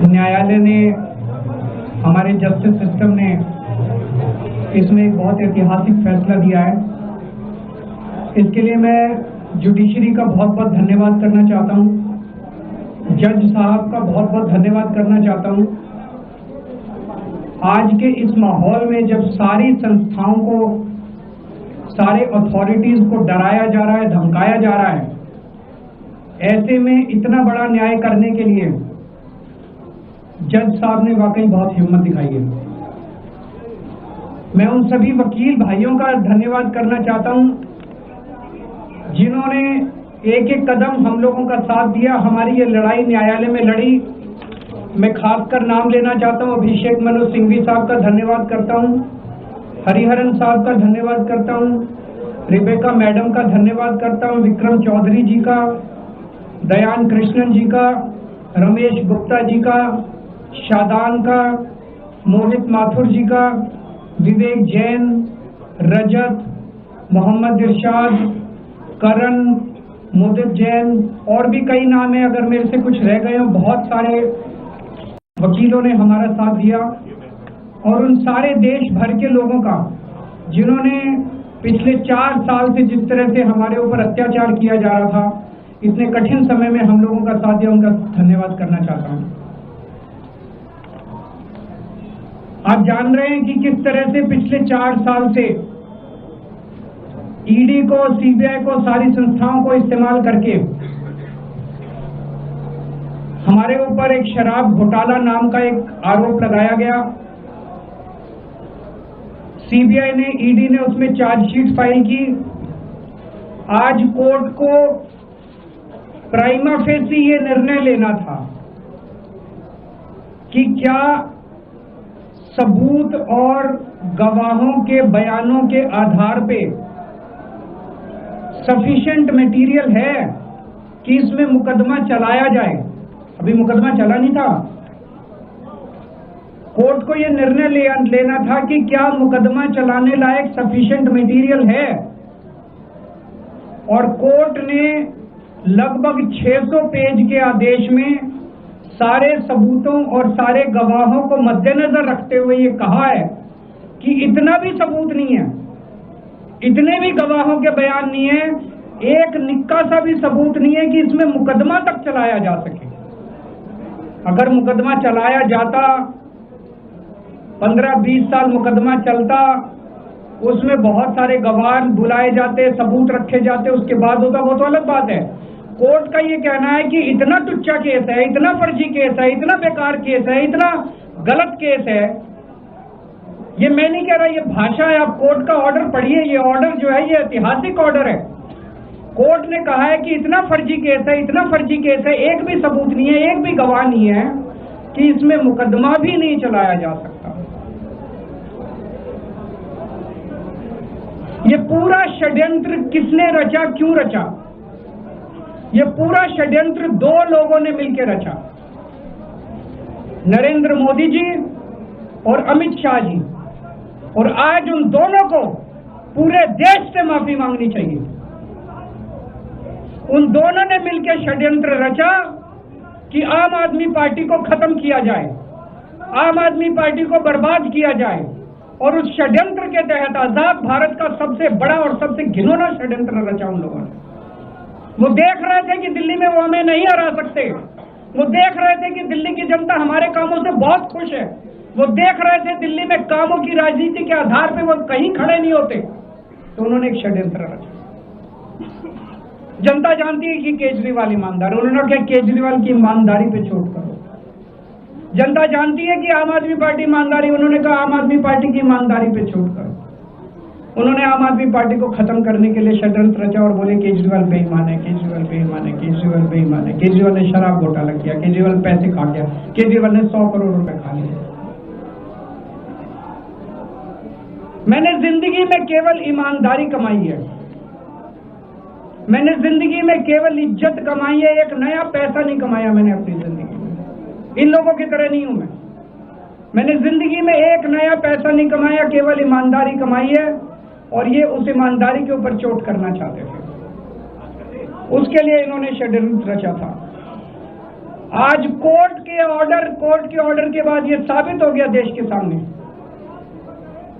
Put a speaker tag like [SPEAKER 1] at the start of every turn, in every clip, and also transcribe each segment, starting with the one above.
[SPEAKER 1] न्यायालय ने, हमारे जस्टिस सिस्टम ने इसमें एक बहुत ऐतिहासिक फैसला दिया है। इसके लिए मैं जुडिशरी का बहुत बहुत धन्यवाद करना चाहता हूँ, जज साहब का बहुत बहुत धन्यवाद करना चाहता हूँ। आज के इस माहौल में जब सारी संस्थाओं को, सारे अथॉरिटीज को डराया जा रहा है, धमकाया जा रहा है, ऐसे में इतना बड़ा न्याय करने के लिए जज साहब ने वाकई बहुत हिम्मत दिखाई है। मैं उन सभी वकील भाइयों का धन्यवाद करना चाहता हूं जिन्होंने एक एक कदम हम लोगों का साथ दिया, हमारी ये लड़ाई न्यायालय में लड़ी। मैं खासकर नाम लेना चाहता हूं, अभिषेक मनु सिंघवी साहब का धन्यवाद करता हूं, हरिहरन साहब का धन्यवाद करता हूं, रिबेका मैडम का धन्यवाद करता हूं, विक्रम चौधरी जी का, दयान कृष्णन जी का, रमेश गुप्ता जी का, शादान का, मोहित माथुर जी का, विवेक जैन, रजत, मोहम्मद इरशाद, करण, मुदित जैन और भी कई नाम है, अगर मेरे से कुछ रह गए हो। बहुत सारे वकीलों ने हमारा साथ दिया और उन सारे देश भर के लोगों का जिन्होंने पिछले 4 साल से जिस तरह से हमारे ऊपर अत्याचार किया जा रहा था, इतने कठिन समय में हम लोगों का साथ दिया, उनका धन्यवाद करना चाहता हूं। आप जान रहे हैं कि किस तरह से पिछले 4 साल से ईडी को, सीबीआई को, सारी संस्थाओं को इस्तेमाल करके हमारे ऊपर एक शराब घोटाला नाम का एक आरोप लगाया गया। सीबीआई ने, ईडी ने उसमें चार्जशीट फाइल की। आज कोर्ट को प्राइमा फेसी ये निर्णय लेना था कि क्या सबूत और गवाहों के बयानों के आधार पे सफिशिएंट मटेरियल है कि इसमें मुकदमा चलाया जाए। अभी मुकदमा चला नहीं था। कोर्ट को यह निर्णय लेना था कि क्या मुकदमा चलाने लायक सफिशिएंट मटेरियल है, और कोर्ट ने लगभग 600 पेज के आदेश में सारे सबूतों और सारे गवाहों को मद्देनजर रखते हुए ये कहा है कि इतना भी सबूत नहीं है, इतने भी गवाहों के बयान नहीं है, एक निक्का सा भी सबूत नहीं है कि इसमें मुकदमा तक चलाया जा सके। अगर मुकदमा चलाया जाता, 15-20 साल मुकदमा चलता, उसमें बहुत सारे गवाह बुलाए जाते, सबूत रखे जाते, उसके बाद होता, वो तो अलग बात है। कोर्ट का ये कहना है कि इतना टुच्चा केस है, इतना फर्जी केस है, इतना बेकार केस है, इतना गलत केस है। ये मैं नहीं कह रहा, ये भाषा है। आप कोर्ट का ऑर्डर पढ़िए, ये ऑर्डर जो है ये ऐतिहासिक ऑर्डर है। कोर्ट ने कहा है कि इतना फर्जी केस है, इतना फर्जी केस है, एक भी सबूत नहीं है, एक भी गवाह नहीं है कि इसमें मुकदमा भी नहीं चलाया जा सकता। ये पूरा षड्यंत्र किसने रचा, क्यों रचा? ये पूरा षड्यंत्र 2 लोगों ने मिलकर रचा, नरेंद्र मोदी जी और अमित शाह जी। और आज उन दोनों को पूरे देश से माफी मांगनी चाहिए। उन दोनों ने मिलकर षड्यंत्र रचा कि आम आदमी पार्टी को खत्म किया जाए, आम आदमी पार्टी को बर्बाद किया जाए। और उस षड्यंत्र के तहत आजाद भारत का सबसे बड़ा और सबसे घिनौना षड्यंत्र रचा उन लोगों ने। वो देख रहे थे कि दिल्ली में वो हमें नहीं हरा सकते। वो देख रहे थे कि दिल्ली की जनता हमारे कामों से बहुत खुश है। वो देख रहे थे दिल्ली में कामों की राजनीति के आधार पे वो कहीं खड़े नहीं होते। तो उन्होंने एक षड्यंत्र रचा। जनता जानती है कि केजरीवाल ईमानदार, उन्होंने कहा केजरीवाल की ईमानदारी पे चोट करो। जनता जानती है कि आम आदमी पार्टी ईमानदारी, उन्होंने कहा आम आदमी पार्टी की ईमानदारी पे चोट करो। उन्होंने आम आदमी पार्टी को खत्म करने के लिए षड्यंत्र रचा और बोले केजरीवाल बेईमान है, केजरीवाल बेईमान है, केजरीवाल बेईमान है, केजरीवाल ने शराब घोटाला किया, केजरीवाल पैसे खा गया, केजरीवाल ने 100 करोड़ रुपए खा लिए। मैंने जिंदगी में केवल ईमानदारी कमाई है, मैंने जिंदगी में केवल इज्जत कमाई है, एक नया पैसा नहीं कमाया मैंने अपनी जिंदगी में। इन लोगों की तरह नहीं हूं मैं। मैंने जिंदगी में एक नया पैसा नहीं कमाया, केवल ईमानदारी कमाई है। और ये उस ईमानदारी के ऊपर चोट करना चाहते थे, उसके लिए इन्होंने षड्यंत्र रचा था। आज कोर्ट के ऑर्डर के बाद ये साबित हो गया देश के सामने,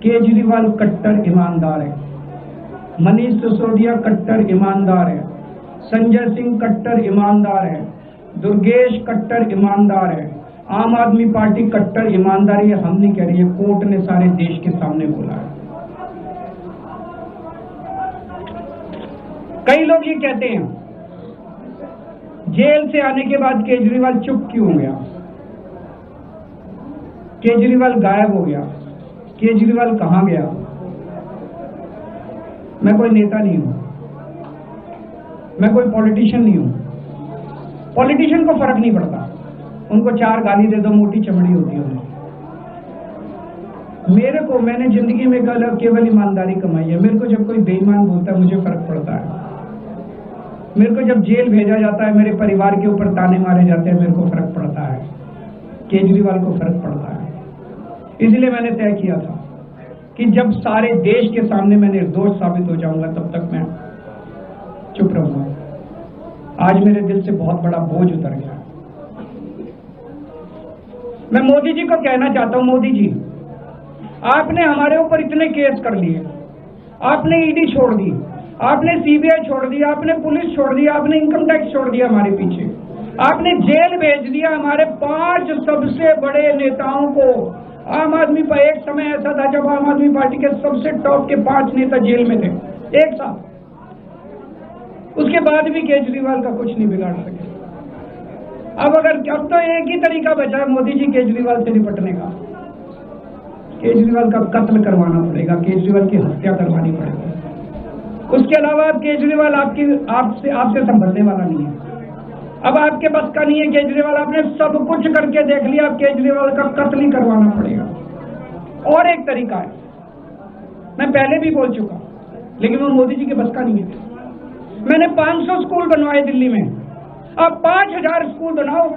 [SPEAKER 1] केजरीवाल कट्टर ईमानदार है, मनीष सिसोदिया कट्टर ईमानदार है, संजय सिंह कट्टर ईमानदार है, दुर्गेश कट्टर ईमानदार है, आम आदमी पार्टी कट्टर ईमानदारी है। हम नहीं कह रही है, कोर्ट ने सारे देश के सामने बोला है। कई लोग ये कहते हैं जेल से आने के बाद केजरीवाल चुप क्यों हो गया, केजरीवाल गायब हो गया, केजरीवाल कहां गया। मैं कोई नेता नहीं हूं, मैं कोई पॉलिटिशियन नहीं हूं। पॉलिटिशियन को फर्क नहीं पड़ता, उनको 4 गाली दे दो, मोटी चमड़ी होती है उन्हें। मैंने जिंदगी में केवल ईमानदारी कमाई है। मेरे को जब कोई बेईमान बोलता है मुझे फर्क पड़ता है। मेरे को जब जेल भेजा जाता है, मेरे परिवार के ऊपर ताने मारे जाते हैं, मेरे को फर्क पड़ता है। केजरीवाल को फर्क पड़ता है। इसलिए मैंने तय किया था कि जब सारे देश के सामने मैं निर्दोष साबित हो जाऊंगा तब तक मैं चुप रहूंगा। आज मेरे दिल से बहुत बड़ा बोझ उतर गया। मैं मोदी जी को कहना चाहता हूं, मोदी जी आपने हमारे ऊपर इतने केस कर लिए, आपने ईडी छोड़ दी, आपने सीबीआई छोड़ दी, आपने पुलिस छोड़ दी, आपने इनकम टैक्स छोड़ दिया हमारे पीछे, आपने जेल भेज दिया हमारे 5 सबसे बड़े नेताओं को। आम आदमी पर एक समय ऐसा था जब आम आदमी पार्टी के सबसे टॉप के 5 नेता जेल में थे एक साथ। उसके बाद भी केजरीवाल का कुछ नहीं बिगाड़ सके। अब तो एक ही तरीका बचा है मोदी जी केजरीवाल से निपटने का, केजरीवाल का कत्ल करवाना पड़ेगा, केजरीवाल की हत्या करवानी पड़ेगी। उसके अलावा केजरीवाल आपसे संभलने वाला नहीं है। अब आपके बस का नहीं है केजरीवाल, आपने सब कुछ करके देख लिया, अब केजरीवाल का कत्ल ही करवाना पड़ेगा। और एक तरीका है, मैं पहले भी बोल चुका, लेकिन वो मोदी जी के बस का नहीं है। मैंने 500 स्कूल बनवाए दिल्ली में, अब 5000 स्कूल बनाओ।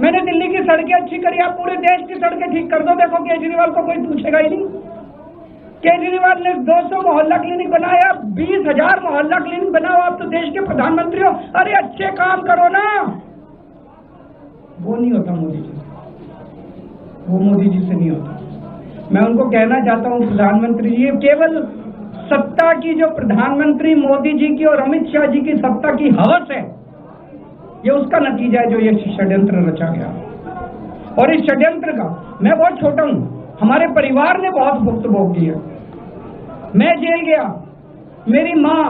[SPEAKER 1] मैंने दिल्ली की सड़कें अच्छी करी, आप पूरे देश की सड़कें ठीक कर दो, देखो केजरीवाल को कोई पूछेगा ही नहीं। केजरीवाल ने 200 मोहल्ला क्लिनिक बनाया, 20,000 मोहल्ला क्लिनिक बनाओ, आप तो देश के प्रधानमंत्री हो, अरे अच्छे काम करो ना। वो नहीं होता मोदी जी, वो मोदी जी से नहीं होता। मैं उनको कहना चाहता हूं, प्रधानमंत्री जी, केवल सत्ता की जो प्रधानमंत्री मोदी जी की और अमित शाह जी की सत्ता की हवस है, ये उसका नतीजा है जो ये षड्यंत्र रचा गया। और इस षड्यंत्र का मैं बहुत छोटा हूं, हमारे परिवार ने बहुत भुगत भोग की है। मैं जेल गया, मेरी माँ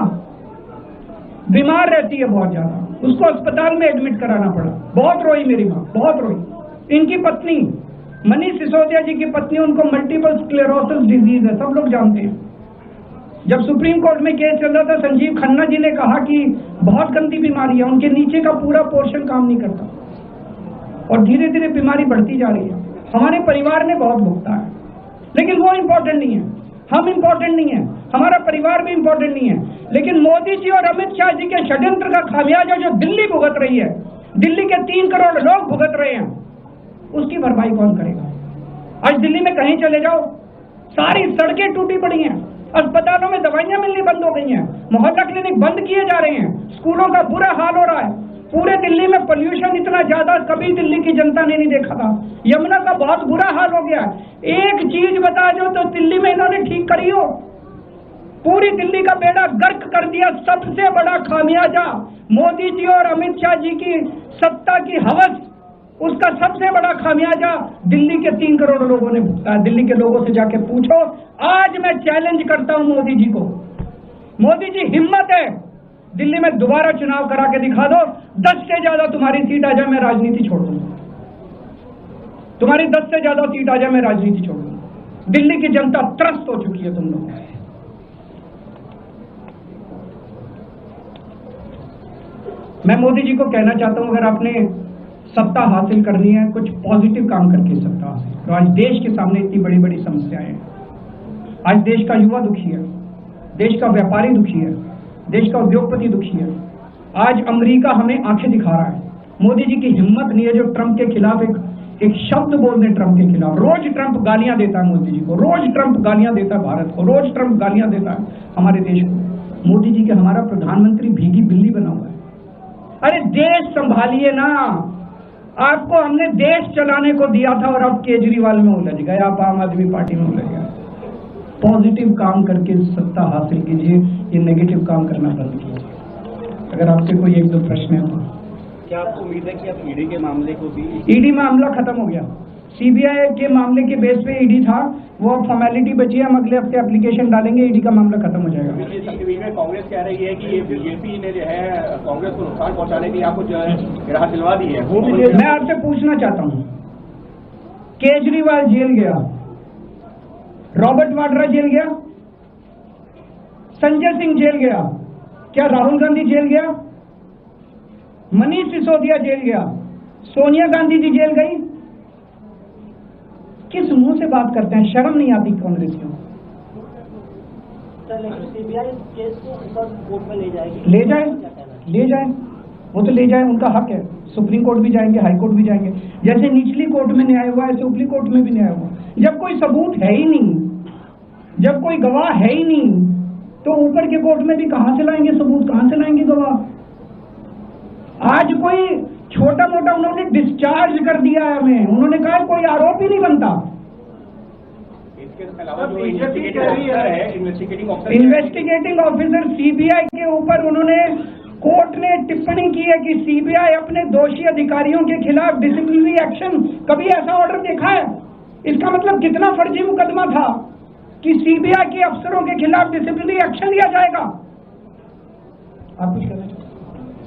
[SPEAKER 1] बीमार रहती है बहुत ज्यादा, उसको अस्पताल में एडमिट कराना पड़ा, बहुत रोई मेरी माँ, बहुत रोई। इनकी पत्नी मनीष सिसोदिया जी की पत्नी, उनको मल्टीपल स्क्लेरोसिस डिजीज है, सब लोग जानते हैं। जब सुप्रीम कोर्ट में केस चल रहा था, संजीव खन्ना जी ने कहा कि बहुत गंदी बीमारी है, उनके नीचे का पूरा पोर्शन काम नहीं करता और धीरे धीरे बीमारी बढ़ती जा रही है। हमारे परिवार ने बहुत भुगता है, लेकिन वो इम्पोर्टेंट नहीं है, हम इम्पोर्टेंट नहीं है, हमारा परिवार भी इम्पोर्टेंट नहीं है। लेकिन मोदी जी और अमित शाह जी के षड्यंत्र का खामियाजा जो दिल्ली भुगत रही है, दिल्ली के 3 करोड़ लोग भुगत रहे हैं, उसकी भरपाई कौन करेगा? आज दिल्ली में कहीं चले जाओ, सारी सड़कें टूटी पड़ी हैं, अस्पतालों में दवाइयां मिलनी बंद हो गई हैं, मोहल्ला क्लिनिक बंद किए जा रहे हैं, स्कूलों का बुरा हाल हो रहा है। पूरे दिल्ली में पोल्यूशन इतना ज्यादा कभी दिल्ली की जनता ने नहीं देखा था। यमुना का बहुत बुरा हाल हो गया। एक चीज बता दो तो दिल्ली में इन्होंने ठीक करी हो, पूरी दिल्ली का बेड़ा गर्क कर दिया। सबसे बड़ा खामियाजा मोदी जी और अमित शाह जी की सत्ता की हवस, उसका सबसे बड़ा खामियाजा दिल्ली के 3 करोड़ लोगों ने भुगता है। दिल्ली के लोगों से जाके पूछो। आज मैं चैलेंज करता हूं मोदी जी को, मोदी जी हिम्मत है दिल्ली में दोबारा चुनाव करा के दिखा दो, 10 से ज्यादा तुम्हारी सीट आ जाए, मैं राजनीति छोड़ दूंगा। तुम्हारी 10 से ज्यादा सीट आ जाए, मैं राजनीति छोड़ दूंगा। दिल्ली की जनता त्रस्त हो चुकी है तुम लोग। मैं मोदी जी को कहना चाहता हूं, अगर आपने सत्ता हासिल करनी है, कुछ पॉजिटिव काम करके सत्ता हासिल करो। आज देश के सामने इतनी बड़ी बड़ी समस्याएं हैं। आज देश का युवा दुखी है, देश का व्यापारी दुखी है, देश का उद्योगपति दुखी है। आज अमेरिका हमें आंखें दिखा रहा है। मोदी जी की हिम्मत नहीं है जो ट्रंप के खिलाफ एक शब्द बोल दे। ट्रंप के खिलाफ रोज ट्रंप गालियां देता है मोदी जी को, रोज ट्रंप गालियां देता है भारत को, रोज ट्रंप गालियां देता है हमारे देश को। मोदी जी के हमारा प्रधानमंत्री भीगी बिल्ली बना हुआ है। अरे देश संभालिए ना, आपको हमने देश चलाने को दिया था और अब केजरीवाल में उलझ गए, आप आम आदमी पार्टी में उलझ गए। पॉजिटिव काम करके सत्ता हासिल कीजिए, ये नेगेटिव काम करना बंद कीजिए। अगर आपके कोई एक दो प्रश्न है तो
[SPEAKER 2] क्या आपको उम्मीद है कि अब ईडी के मामले को भी
[SPEAKER 1] ईडी मामला खत्म हो गया, सीबीआई के मामले के बेस पे ईडी था, वो फॉर्मेलिटी बची है, हम अगले हफ्ते एप्लीकेशन डालेंगे, ईडी का मामला खत्म हो जाएगा।
[SPEAKER 2] में कांग्रेस कह रही है कि ये बीजेपी ने जो है कांग्रेस को नुकसान पहुंचाने की आपको जो है राहत दिलवा दी है।
[SPEAKER 1] मैं आपसे पूछना चाहता हूँ, केजरीवाल जेल गया, रॉबर्ट वाड्रा जेल गया, संजय सिंह जेल गया, क्या राहुल गांधी जेल गया, मनीष सिसोदिया जेल गया, सोनिया गांधी जी जेल गई? किस मुंह से बात करते हैं, शर्म नहीं आती कांग्रेसियों?
[SPEAKER 3] सीबीआई केस को ऊपर कोर्ट में ले जाएगी,
[SPEAKER 1] ले जाए, वो तो ले जाए, उनका हक है। सुप्रीम कोर्ट भी जाएंगे, हाई कोर्ट भी जाएंगे। जैसे निचली कोर्ट में न्याय हुआ, ऐसे ऊपरी कोर्ट में भी न्याय हुआ। जब कोई सबूत है ही नहीं, जब कोई गवाह है ही नहीं, तो ऊपर के कोर्ट में भी कहां से लाएंगे सबूत, कहां से लाएंगे गवाह? आज कोई छोटा मोटा उन्होंने डिस्चार्ज कर दिया है हमें, उन्होंने कहा कोई आरोप ही नहीं बनता। इन्वेस्टिगेटिंग ऑफिसर सीबीआई के ऊपर उन्होंने, कोर्ट ने टिप्पणी की है कि सीबीआई अपने दोषी अधिकारियों के खिलाफ डिसिप्लिनरी एक्शन, कभी ऐसा ऑर्डर देखा है? इसका मतलब कितना फर्जी मुकदमा था कि सीबीआई के अफसरों के खिलाफ डिसिप्लिनरी एक्शन लिया जाएगा। आप कुछ कहना चाहते हैं?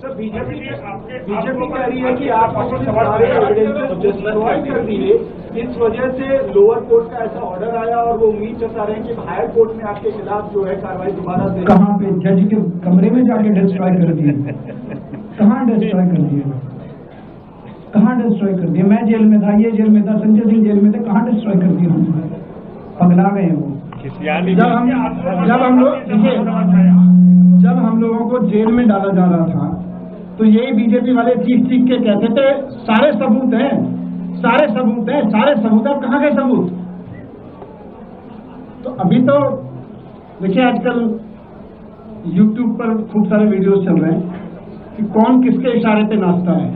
[SPEAKER 4] बीजेपी कह रही है कि आप कर दिए, इस वजह से लोअर कोर्ट का ऐसा ऑर्डर आया और वो उम्मीद जता रहे हैं कि हायर कोर्ट में आपके खिलाफ जो है कार्रवाई दोबारा से।
[SPEAKER 1] कहाँ पे? जज के कमरे में जाके डिस्ट्रॉय कर दिए? कहाँ डिस्ट्रॉय कर दिए? कहाँ डिस्ट्रॉय कर दिए? मैं जेल में था, ये जेल में था, संजय सिंह जेल में थे, कहाँ डिस्ट्रॉय कर दिया? पगला गए हैं वो। जब हम लोगों को जेल में डाला जा रहा था तो यही बीजेपी वाले चीख के कहते थे सारे सबूत हैं, सारे सबूत हैं, सारे सबूत। अब कहाँ गए सबूत? तो अभी तो देखिए, आजकल YouTube पर खूब सारे वीडियोस चल रहे हैं कि कौन किसके इशारे पे नाचता है।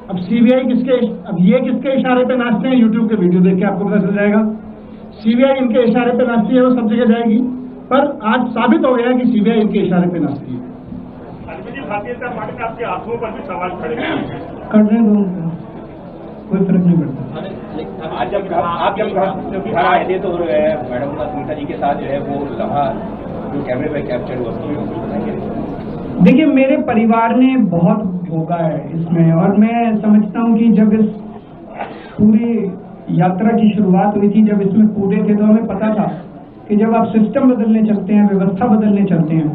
[SPEAKER 1] अब सीबीआई अब ये किसके इशारे पे नाचते हैं, YouTube के वीडियो देख के आपको पता चल जाएगा। सीबीआई इनके इशारे पे नाचती है, वो सब जगह जाएगी। पर आज साबित हो गया कि सीबीआई इनके इशारे पे नाचती है।
[SPEAKER 4] भारतीय जनता पार्टी का आपके आंखों पर भी सवाल खड़े
[SPEAKER 1] करने दो, कोई फर्क नहीं पड़ता।
[SPEAKER 2] आज जब आप घर आए थे तो मैडम सुनीता जी के साथ जो है वो लम्हा जो कैमरे पे कैप्चर हुआ,
[SPEAKER 1] देखिए मेरे परिवार ने बहुत भोगा है इसमें, और मैं समझता हूँ कि जब इस पूरी यात्रा की शुरुआत हुई थी, जब इसमें कूदे थे, तो हमें पता था कि जब आप सिस्टम बदलने चलते हैं, व्यवस्था बदलने चलते हैं,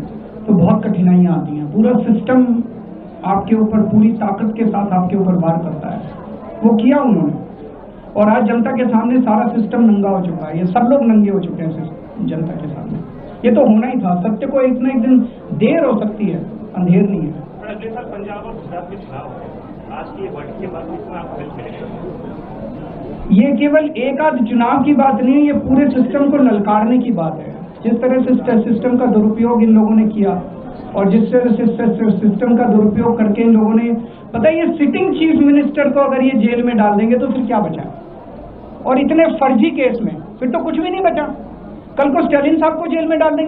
[SPEAKER 1] तो बहुत कठिनाइयां आती हैं। पूरा सिस्टम आपके ऊपर पूरी ताकत के साथ आपके ऊपर वार करता है। वो किया उन्होंने, और आज जनता के सामने सारा सिस्टम नंगा हो चुका है। ये सब लोग नंगे हो चुके हैं जनता के सामने। ये तो होना ही था। सत्य को एक न एक दिन देर हो सकती है, अंधेर नहीं है।
[SPEAKER 4] पंजाब और गुजरात में चुनाव है, आज की वर्ष के बाद इसमें आप हेल्प करेंगे?
[SPEAKER 1] ये केवल एक आध चुनाव की बात नहीं है, ये पूरे सिस्टम को ललकारने की बात है। जिस तरह से सिस्टम का दुरुपयोग इन लोगों ने किया, और जिस तरह से सिस्टम का दुरुपयोग करके इन लोगों ने, पता है, ये सिटिंग चीफ मिनिस्टर को अगर ये जेल में डाल देंगे तो फिर क्या बचा? और इतने फर्जी केस में फिर तो कुछ भी नहीं बचा। कल को स्टालिन साहब को जेल में डाल देंगे।